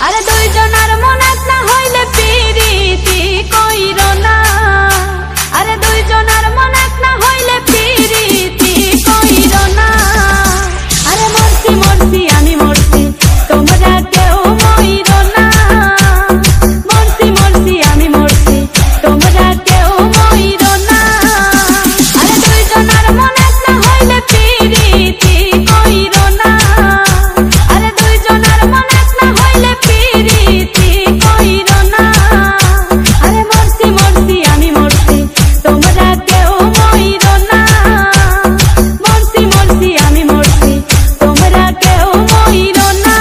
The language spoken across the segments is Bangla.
আরে দুইজনের মন এক না হইলে পিরিতি কইরো না, আরে দুইজনের মন এক না হইলে পিরিতি কইরো না। আরে মরছি মরছি আমি মরছি তোমরা কেউ মইরো না, মরছি মরছি আমি মরছি তোমরা কেউ মইরো না। আরে দুইজনের মন এক না হইলে পিরিতি কইরো না, আরে দুইজনের মন এক না হইলে পিরিতি কইরো না। আরে মরছি মরছি আমি মরছি তোমরা কেউ মইরো না, মরছি মরছি আমি মরছি তোমরা কেউ মইরো না।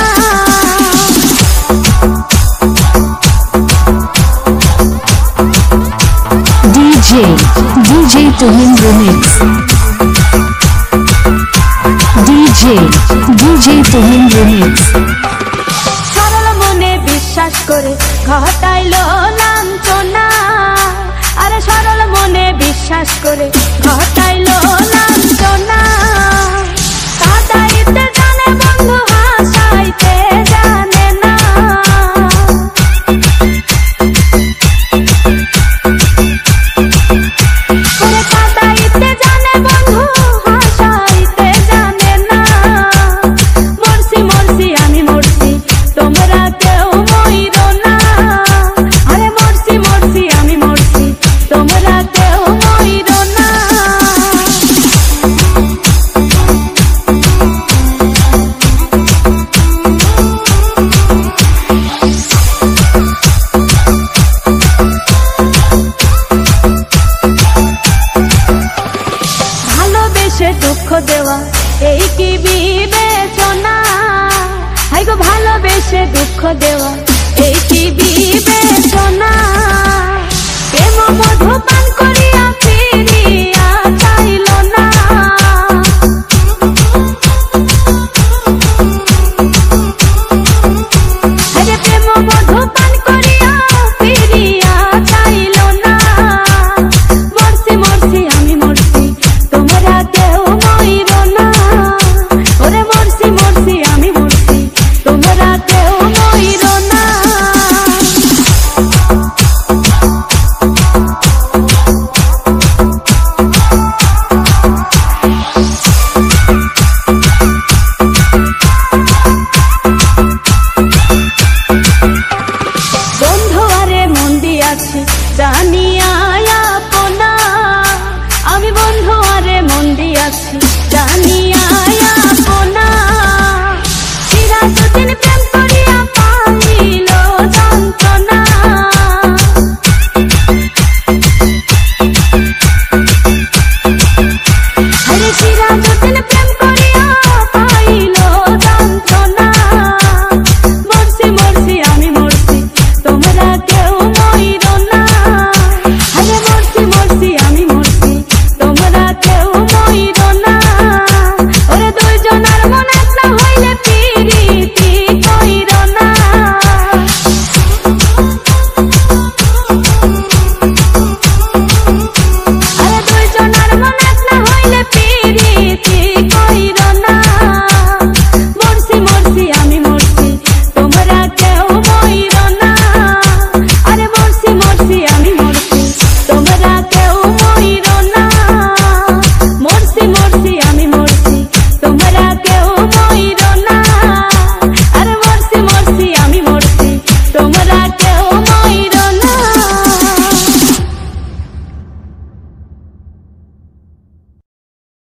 DJ Tuhin Remix, DJ Tuhin Remix। সরল মনে বিশ্বাস করে ঘটাইলো লাঞ্ছনা, আরে সরল মনে বিশ্বাস করে ঘটাইলো লাঞ্ছনা। কাঁদাইতে জানে বন্ধু হাসাইতে জানে না, ওরে কাঁদাইতে জানে বন্ধু হাসাইতে জানে না। মরছি মরছি আমি মরছি তোমরা কেউ মইরো না, আরে মরছি মরছি আমি মরছি তোমরা কেউ মইরো না। ভালোবেসে দুঃখ দেওয়া এই কি বিবেচনা, হাই গো ভালোবেসে দুঃখ দেওয়া এই কি বিবেচনা। প্রেম মধু